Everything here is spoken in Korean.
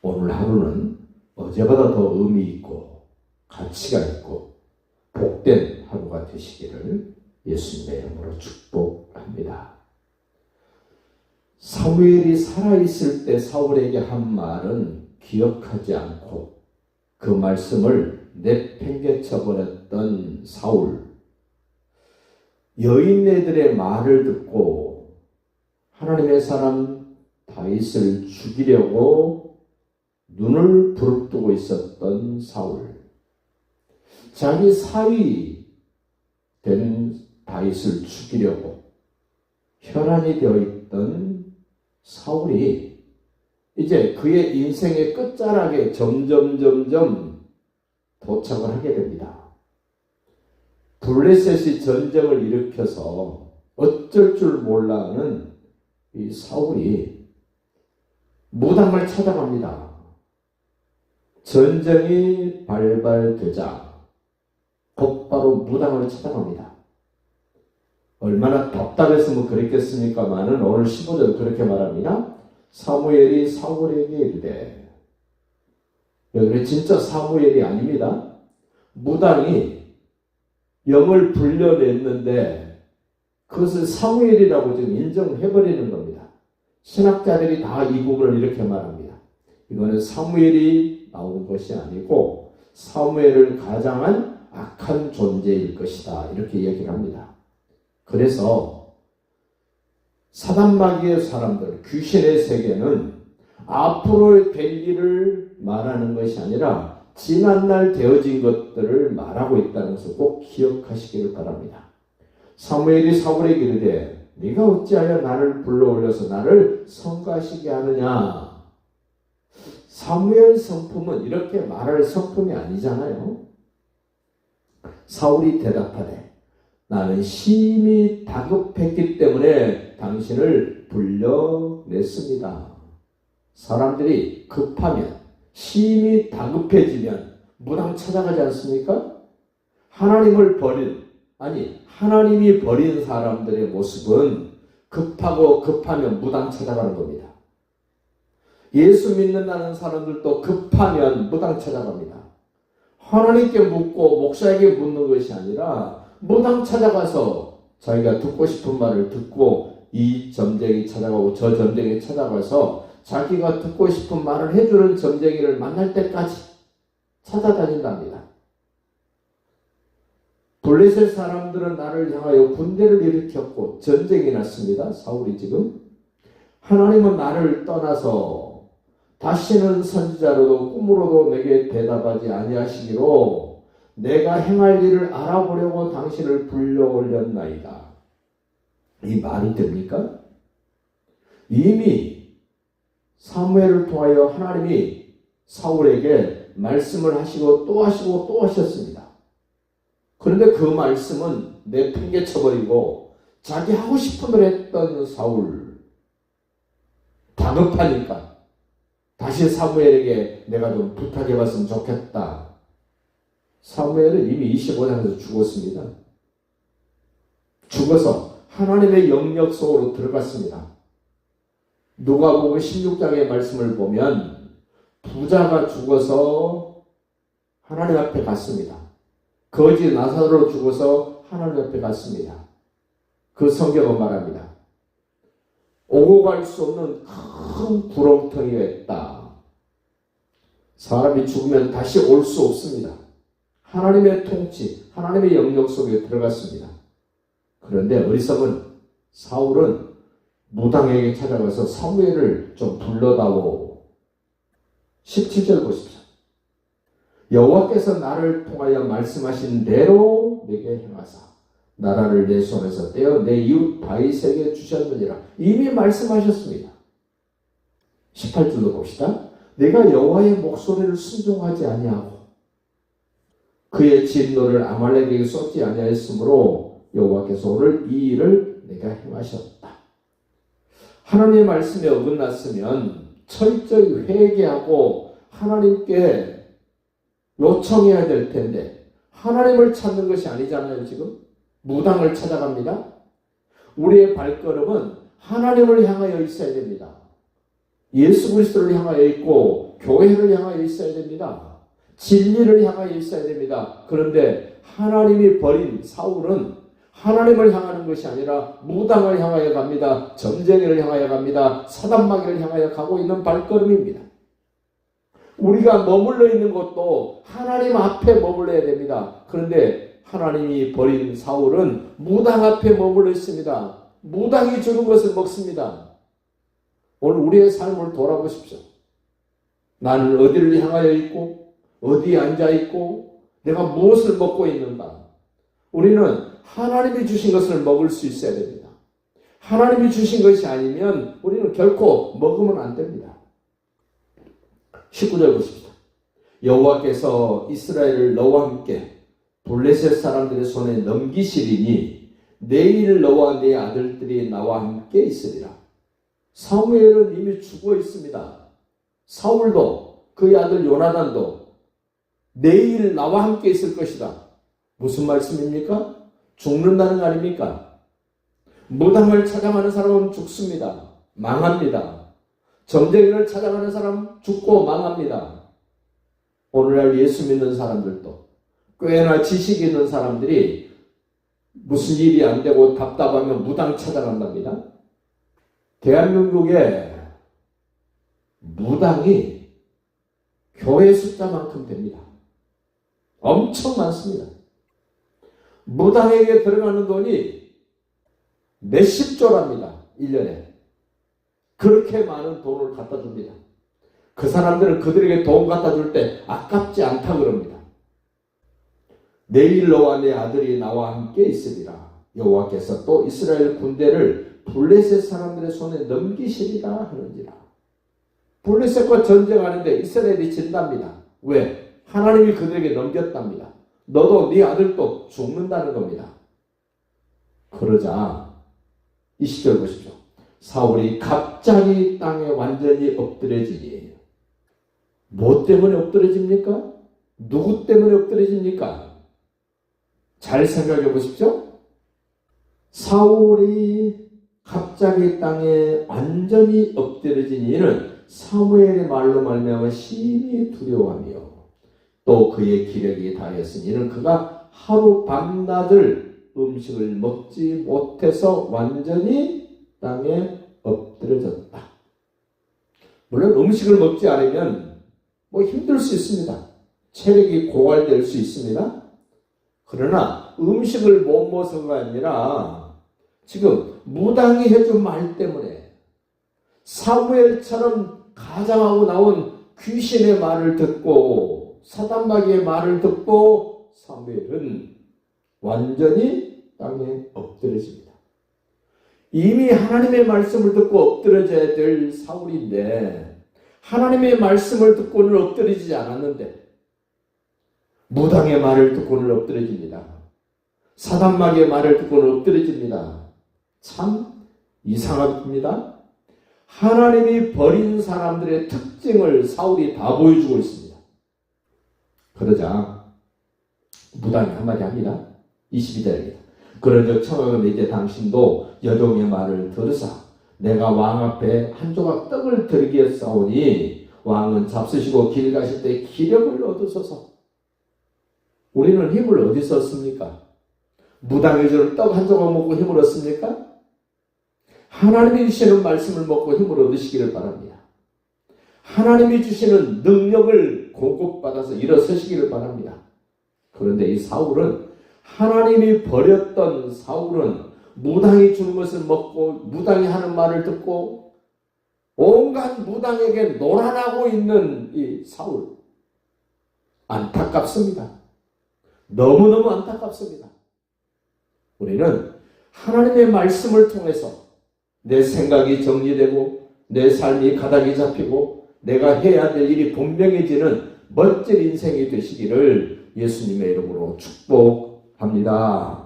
오늘 하루는 어제보다 더 의미 있고 가치가 있고 복된 하루가 되시기를 예수님의 이름으로 축복합니다. 사무엘이 살아있을 때 사울에게 한 말은 기억하지 않고 그 말씀을 내팽개쳐버렸던 사울. 여인네들의 말을 듣고 하나님의 사람 다윗을 죽이려고 눈을 부릅뜨고 있었던 사울. 자기 사위 된 다윗을 죽이려고 혈안이 되어 있던 사울이 이제 그의 인생의 끝자락에 점점 도착을 하게 됩니다. 블레셋이 전쟁을 일으켜서 어쩔 줄 몰라 하는 이 사울이 무당을 찾아갑니다. 전쟁이 발발되자 곧바로 무당을 찾아갑니다. 얼마나 답답했으면 그랬겠습니까마는 오늘 15절 그렇게 말합니다. 사무엘이 사울에게 이르되, 여기 진짜 사무엘이 아닙니다. 무당이 영을 불려냈는데 그것을 사무엘이라고 지금 인정해버리는 겁니다. 신학자들이 다 이 부분을 이렇게 말합니다. 이거는 사무엘이 나온 것이 아니고 사무엘을 가장한 악한 존재일 것이다. 이렇게 얘기를 합니다. 그래서 사단마귀의 사람들, 귀신의 세계는 앞으로 될 일을 말하는 것이 아니라 지난날 되어진 것들을 말하고 있다는 것을 꼭 기억하시기를 바랍니다. 사무엘이 사울에게 이르되 네가 어찌하여 나를 불러올려서 나를 성가시게 하느냐. 사무엘 성품은 이렇게 말할 성품이 아니잖아요. 사울이 대답하되 나는 심히 다급했기 때문에 당신을 불러냈습니다. 사람들이 급하면 심히 다급해지면 무당 찾아가지 않습니까? 하나님이 버린 사람들의 모습은 급하면 무당 찾아가는 겁니다. 예수 믿는다는 사람들도 급하면 무당 찾아갑니다. 하나님께 묻고 목사에게 묻는 것이 아니라 무당 찾아가서 자기가 듣고 싶은 말을 듣고 이 점쟁이 찾아가고 저 점쟁이 찾아가서 자기가 듣고 싶은 말을 해주는 점쟁이를 만날 때까지 찾아다닌답니다. 블레셋 사람들은 나를 향하여 군대를 일으켰고 전쟁이 났습니다. 사울이 지금. 하나님은 나를 떠나서 다시는 선지자로도 꿈으로도 내게 대답하지 아니하시기로 내가 행할 일을 알아보려고 당신을 불러올렸나이다. 이 말이 됩니까? 이미 사무엘을 통하여 하나님이 사울에게 말씀을 하시고 또 하시고 또 하셨습니다. 그런데 그 말씀은 내팽개쳐버리고 자기 하고 싶은 대로 했던 사울. 다급하니까 다시 사무엘에게 내가 좀 부탁해봤으면 좋겠다. 사무엘은 이미 25장에서 죽었습니다. 죽어서 하나님의 영역 속으로 들어갔습니다. 누가복음 16장의 말씀을 보면 부자가 죽어서 하나님 앞에 갔습니다. 거지 나사로 죽어서 하나님 앞에 갔습니다. 그 성경은 말합니다. 오고 갈 수 없는 큰 구렁텅이가 있다. 사람이 죽으면 다시 올 수 없습니다. 하나님의 통치, 하나님의 영역 속에 들어갔습니다. 그런데 어리석은 사울은 무당에게 찾아가서 사무엘을 좀 불러다오. 17절 보십시오. 여호와께서 나를 통하여 말씀하신 대로 내게 행하사 나라를 내 손에서 떼어 내 이웃 다윗에게 주셨느니라. 이미 말씀하셨습니다. 18절도 봅시다. 내가 여호와의 목소리를 순종하지 아니하고 그의 진노를 아말렉에게 쏟지 아니하였으므로 여호와께서 오늘 이 일을 내가 행하셨다. 하나님의 말씀에 어긋났으면 철저히 회개하고 하나님께 요청해야 될 텐데 하나님을 찾는 것이 아니잖아요. 지금 무당을 찾아갑니다. 우리의 발걸음은 하나님을 향하여 있어야 됩니다. 예수 그리스도를 향하여 있고 교회를 향하여 있어야 됩니다. 진리를 향하여 있어야 됩니다. 그런데 하나님이 버린 사울은 하나님을 향하는 것이 아니라 무당을 향하여 갑니다. 점쟁이를 향하여 갑니다. 사단마귀를 향하여 가고 있는 발걸음입니다. 우리가 머물러 있는 것도 하나님 앞에 머물러야 됩니다. 그런데 하나님이 버린 사울은 무당 앞에 머물러 있습니다. 무당이 주는 것을 먹습니다. 오늘 우리의 삶을 돌아보십시오. 나는 어디를 향하여 있고 어디에 앉아 있고 내가 무엇을 먹고 있는가? 우리는 하나님이 주신 것을 먹을 수 있어야 됩니다. 하나님이 주신 것이 아니면 우리는 결코 먹으면 안 됩니다. 19절 보십시오. 여호와께서 이스라엘을 너와 함께 블레셋 사람들의 손에 넘기시리니 내일 너와 네 아들들이 나와 함께 있으리라. 사무엘은 이미 죽어 있습니다. 사울도 그의 아들 요나단도 내일 나와 함께 있을 것이다. 무슨 말씀입니까? 죽는다는 거 아닙니까? 무당을 찾아가는 사람은 죽습니다. 망합니다. 점쟁이를 찾아가는 사람 죽고 망합니다. 오늘날 예수 믿는 사람들도 꽤나 지식이 있는 사람들이 무슨 일이 안 되고 답답하면 무당 찾아간답니다. 대한민국에 무당이 교회 숫자만큼 됩니다. 엄청 많습니다. 무당에게 들어가는 돈이 몇십 조랍니다. 1년에. 그렇게 많은 돈을 갖다 줍니다. 그 사람들은 그들에게 돈 갖다 줄 때 아깝지 않다 그럽니다. 내일 너와 내 아들이 나와 함께 있으리라. 여호와께서 또 이스라엘 군대를 블레셋 사람들의 손에 넘기시리라 하는지라. 블레셋과 전쟁하는데 이스라엘이 진답니다. 왜? 하나님이 그들에게 넘겼답니다. 너도 네 아들도 죽는다는 겁니다. 그러자 20절 보십시오. 사울이 갑자기 땅에 완전히 엎드려지니. 뭐 때문에 엎드려집니까? 누구 때문에 엎드려집니까? 잘 생각해 보십시오. 사울이 갑자기 땅에 완전히 엎드려진 이는 사무엘의 말로 말미암아 심히 두려워하며 또 그의 기력이 다하였으니 이는 그가 하루 밤낮을 음식을 먹지 못해서 완전히 땅에 엎드려졌다. 물론 음식을 먹지 않으면 힘들 수 있습니다. 체력이 고갈될 수 있습니다. 그러나 음식을 못 먹어서가 아니라 지금 무당이 해준 말 때문에 사무엘처럼 가장하고 나온 귀신의 말을 듣고 사단마귀의 말을 듣고 사무엘은 완전히 땅에 엎드려집니다. 이미 하나님의 말씀을 듣고 엎드려져야 될 사울인데 하나님의 말씀을 듣고는 엎드려지지 않았는데 무당의 말을 듣고는 엎드려집니다. 사단마귀의 말을 듣고는 엎드려집니다. 참 이상합니다. 하나님이 버린 사람들의 특징을 사울이 다 보여주고 있습니다. 그러자 무당이 한마디 합니다. 22절입니다. 그런즉 청하건대 이제 당신도 여종의 말을 들으사 내가 왕 앞에 한 조각 떡을 드리겠사오니 왕은 잡수시고 길 가실 때 기력을 얻으소서. 우리는 힘을 어디서 얻습니까? 무당이 주는 떡 한 조각 먹고 힘을 얻습니까? 하나님이 주시는 말씀을 먹고 힘을 얻으시기를 바랍니다. 하나님이 주시는 능력을 공급받아서 일어서시기를 바랍니다. 그런데 이 사울은 하나님이 버렸던 사울은 무당이 주는 것을 먹고 무당이 하는 말을 듣고 온갖 무당에게 노란하고 있는 이 사울. 안타깝습니다. 너무너무 안타깝습니다. 우리는 하나님의 말씀을 통해서 내 생각이 정리되고 내 삶이 가닥이 잡히고 내가 해야 될 일이 분명해지는 멋진 인생이 되시기를 예수님의 이름으로 축복합니다.